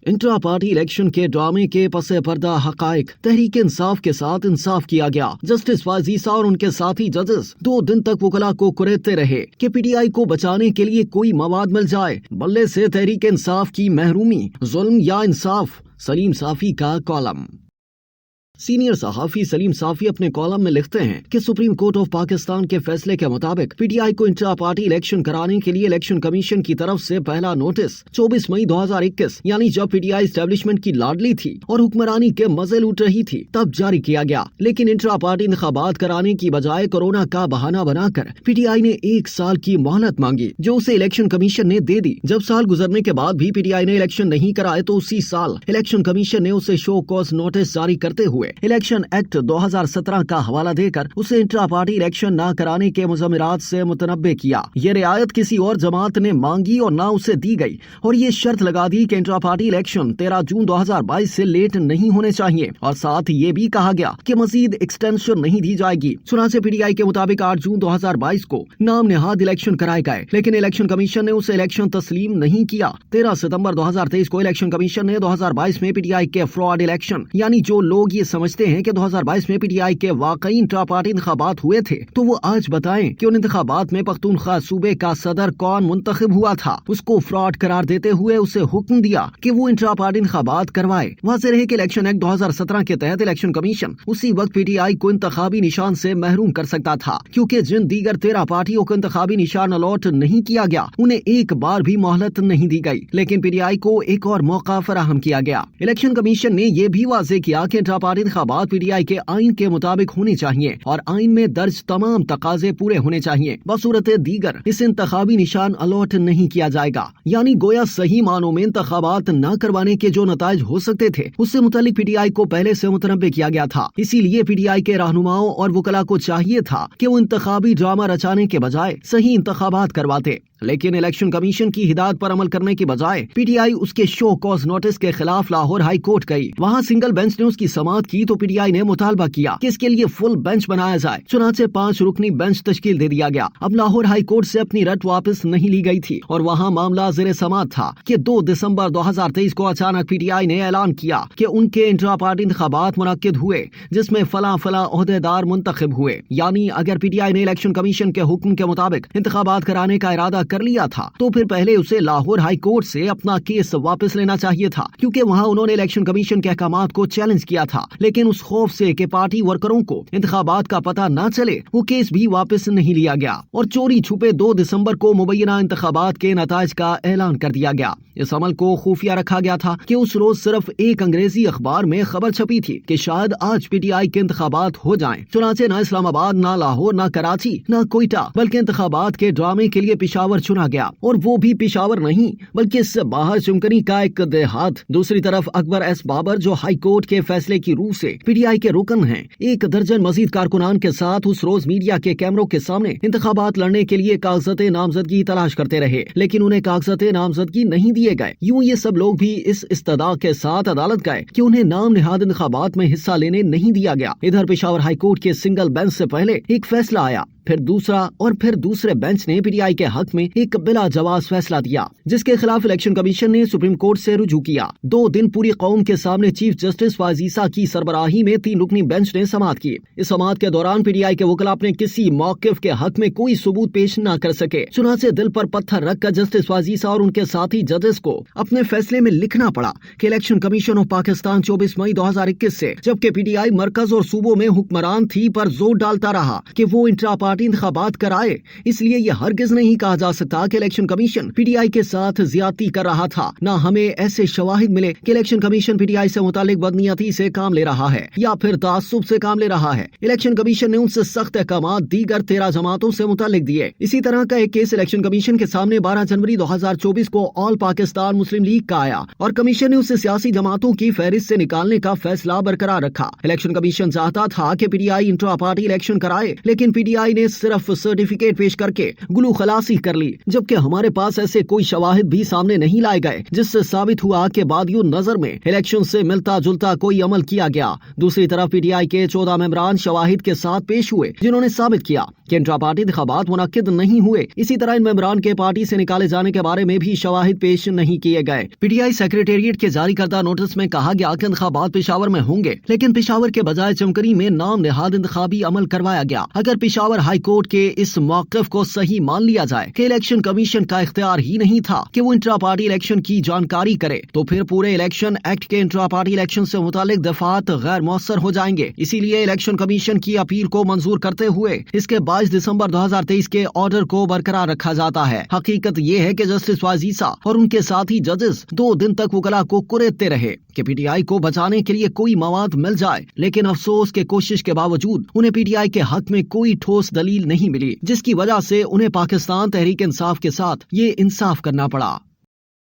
Intra party election के ड्रामे के पसे पर्दा हकाइक। तहरीक इंसाफ के साथ इंसाफ किया गया। जस्टिस फाजीसा और उनके साथी जजेस 2 दिन तक वकला को कुरेदते रहे कि पीटीआई को बचाने के लिए कोई मवाद मिल जाए। बल्ले से तहरीक इंसाफ की महरूमी, जुल्म या इंसाफ। सलीम साफी का कॉलम। सीनियर सहाफी सलीम साफी अपने कॉलम में लिखते हैं कि सुप्रीम कोर्ट ऑफ पाकिस्तान के फैसले के मुताबिक पीटीआई को इंट्रा पार्टी इलेक्शन कराने के लिए इलेक्शन कमीशन की तरफ से पहला नोटिस 24 मई 2021 यानी जब पीटीआई एस्टेब्लिशमेंट की लाडली थी और हुक्मरानी के मजे लूट रही थी तब जारी किया गया। लेकिन इंट्रा पार्टी इंतखाबात कराने की बजाय कोरोना का बहाना बनाकर पीटीआई ने 1 साल की मोहलत मांगी, जो उसे इलेक्शन कमीशन ने दे दी। जब साल गुजरने के बाद भी पीटीआई ने इलेक्शन नहीं कराए तो उसी साल इलेक्शन कमीशन ने उसे शो कॉज नोटिस जारी करते हुए इलेक्शन एक्ट 2017 का हवाला देकर उसे इंट्रा पार्टी इलेक्शन न कराने के मुज़म्मिरात से मुतनब्बे किया। ये रियायत किसी और जमात ने मांगी और ना उसे दी गई और ये शर्त लगा दी कि इंट्रा पार्टी इलेक्शन 13 जून 2022 से लेट नहीं होने चाहिए और साथ ये भी कहा गया कि मजीद एक्सटेंशन नहीं दी जाएगी। चुनाचे पीटीआई के मुताबिक 8 जून 2022 को नाम नेहाद इलेक्शन कराए गए, लेकिन इलेक्शन कमीशन ने उसे इलेक्शन तस्लीम नहीं किया। 13 सितंबर 2023 को इलेक्शन कमीशन ने 2022 में पीटीआई के फ्रॉड इलेक्शन यानी जो लोग ये समझते हैं कि 2022 में पीटीआई के वाकई इंट्रा पार्टी इंतखाबात हुए थे तो वो आज बताएं कि उन इंतखाबात में पख्तूनख्वा सूबे का सदर कौन मुंतखब हुआ था। उसको फ्रॉड करार देते हुए उसे हुक्म दिया कि वो इंट्रा पार्टी इंतखाबात करवाए। वाज़ेह रहे कि इलेक्शन एक्ट 2017 के तहत इलेक्शन कमीशन उसी वक्त पीटीआई को इंतखाबी निशान से महरूम कर सकता था, क्योंकि जिन दीगर 13 पार्टियों को इंतखाबी निशान अलॉट नहीं किया गया उन्हें एक बार भी मोहलत नहीं दी गई, लेकिन पीटीआई को एक और मौका फराहम किया गया। इलेक्शन कमीशन ने यह भी वाज़ेह किया कि इंट्रा पार्टी इंतखाबात पीटीआई के आइन के मुताबिक होनी चाहिए और आइन में दर्ज तमाम तकाजे पूरे होने चाहिए। बसूरत दीगर इस इंतखाबी निशान अलॉट नहीं किया जाएगा। यानी गोया सही मानों में इंतखाबात न करवाने के जो नताइज हो सकते थे उससे मुतालिक पीटीआई को पहले से मुतनब्बे किया गया था। इसीलिए पीटीआई के रहनुमाओं और वकला को चाहिए था कि वो इंतखाबी ड्रामा रचाने के बजाय सही इंतखाबात करवाते, लेकिन इलेक्शन कमीशन की हिदायत पर अमल करने की बजाय पीटीआई उसके शो कॉज नोटिस के खिलाफ लाहौर हाई कोर्ट गई। वहाँ सिंगल बेंच ने उसकी समाअत की तो पीटीआई ने मुतालबा किया कि इसके लिए फुल बेंच बनाया जाए। चुनाचे 5 रुकनी बेंच तश्कील दे दिया गया। अब लाहौर हाई कोर्ट से अपनी रट वापस नहीं ली गई थी और वहाँ मामला ज़ेरे समाअत था कि 2 दिसंबर 2023 को अचानक पीटीआई ने ऐलान किया कि उनके इंट्रा पार्टी इंतखाबात मुनक्किद हुए जिसमें फला फला ओहदेदार मुंतखब हुए। यानी अगर पीटीआई ने इलेक्शन कमीशन के हुक्म के मुताबिक इंतखाबात कराने का इरादा कर लिया था तो फिर पहले उसे लाहौर हाई कोर्ट से अपना केस वापस लेना चाहिए था, क्योंकि वहां उन्होंने इलेक्शन कमीशन के अहकामात को चैलेंज किया था। लेकिन उस खौफ से कि पार्टी वर्करों को इंतखाबात का पता न चले वो केस भी वापस नहीं लिया गया और चोरी छुपे 2 दिसंबर को मुबैना इंतखाबात के नताइज का ऐलान कर दिया गया। इस अमल को खुफिया रखा गया था कि उस रोज सिर्फ एक अंग्रेजी अखबार में खबर छपी थी कि शायद आज पीटीआई के इंतखाबात हो जाएं। चुनाचे न इस्लामाबाद, न लाहौर, न कराची, न कोयटा, बल्कि इंतखाबात के ड्रामे के लिए पेशावर चुना गया और वो भी पेशावर नहीं बल्कि इससे बाहर चुमकनी का एक देहात। दूसरी तरफ अकबर एस बाबर जो हाई कोर्ट के फैसले की रूह से पीटीआई के रुकन हैं, 1 दर्जन मजीद कारकुनान के साथ उस रोज मीडिया के कैमरों के सामने इंतखाबात लड़ने के लिए कागजात नामजदगी तलाश करते रहे, लेकिन उन्हें कागजात नामजदगी नहीं दिए गए। यूं ये सब लोग भी इस इस्तदा के साथ अदालत गए कि उन्हें नाम नेहाद इंतखाबात में हिस्सा लेने नहीं दिया गया। इधर पेशावर हाई कोर्ट के सिंगल बेंच से पहले एक फैसला आया, फिर दूसरा और फिर दूसरे बेंच ने पीटीआई के हक में एक बिला जवाज फैसला दिया, जिसके खिलाफ इलेक्शन कमीशन ने सुप्रीम कोर्ट से रुजू किया। 2 दिन पूरी कौम के सामने चीफ जस्टिस फाजीसा की सरबराही में 3 रुकनी बेंच ने समाअत की। इस समाअत के दौरान पीटीआई के वकला अपने किसी मौकिफ के हक में कोई सबूत पेश न कर सके। चुनाचे दिल पर पत्थर रखकर जस्टिस फाजीसा और उनके साथी जजेस को अपने फैसले में लिखना पड़ा कि इलेक्शन कमीशन ऑफ पाकिस्तान 24 मई 2021 से जबकि पीटीआई मरकज और सूबों में हुक्मरान थी पर जोर डालता रहा कि वो इंट्रा पार्टी इंतखाबात कराए। इसलिए यह हरगिज नहीं कहा जा सकता कि इलेक्शन कमीशन पीटीआई के साथ ज्यादती कर रहा था। न हमें ऐसे शवाहिद मिले कि इलेक्शन कमीशन पीटीआई से मुतालिक बदनीयती से काम ले रहा है या फिर तासुब से काम ले रहा है। इलेक्शन कमीशन ने उनसे सख्त अहकामात दीगर 13 जमातों से मुतालिक दिए। इसी तरह का एक केस इलेक्शन कमीशन के सामने 12 जनवरी 2024 को ऑल पाकिस्तान मुस्लिम लीग का आया और कमीशन ने उसे सियासी जमातों की फहरिस्त से निकालने का फैसला बरकरार रखा। इलेक्शन कमीशन चाहता था कि पीटीआई इंट्रा पार्टी इलेक्शन कराए, लेकिन पीटीआई ने ने सिर्फ सर्टिफिकेट पेश करके गुलू खलासी कर ली, जबकि हमारे पास ऐसे कोई शवाहिद भी सामने नहीं लाए गए जिससे साबित हुआ कि बादियों नजर में इलेक्शन से मिलता जुलता कोई अमल किया गया। दूसरी तरफ पीटीआई के 14 मेंबरान शवाहिद के साथ पेश हुए जिन्होंने साबित किया कि इंट्रा पार्टी इंतखाबात मुनक्किद नहीं हुए। इसी तरह इन मेंबरान के पार्टी से निकाले जाने के बारे में भी शवाहिद पेश नहीं किए गए। पीटीआई सेक्रेटेरिएट के जारी करदा नोटिस में कहा गया कि इंतखाबात पेशावर में होंगे, लेकिन पेशावर के बजाय चमकरी में नाम निहाद इंतखाबी अमल करवाया गया। अगर पेशावर हाई कोर्ट के इस मौक़िफ़ को सही मान लिया जाए कि इलेक्शन कमीशन का इख्तियार ही नहीं था कि वो इंट्रा पार्टी इलेक्शन की जानकारी करे, तो फिर पूरे इलेक्शन एक्ट के इंट्रा पार्टी इलेक्शन से मुतालिक दफात गैर मौसर हो जाएंगे। इसीलिए इलेक्शन कमीशन की अपील को मंजूर करते हुए इसके 22 दिसंबर 2023 के ऑर्डर को बरकरार रखा जाता है। हकीकत ये है कि जस्टिस वाजीसा और उनके साथी जजेस 2 दिन तक वकला को कुरेदते रहे कि पीटीआई को बचाने के लिए कोई मवाद मिल जाए, लेकिन अफसोस के कोशिश के बावजूद उन्हें पीटीआई के हक में कोई ठोस दलील नहीं मिली, जिसकी वजह से उन्हें पाकिस्तान तहरीक इंसाफ के साथ ये इंसाफ करना पड़ा।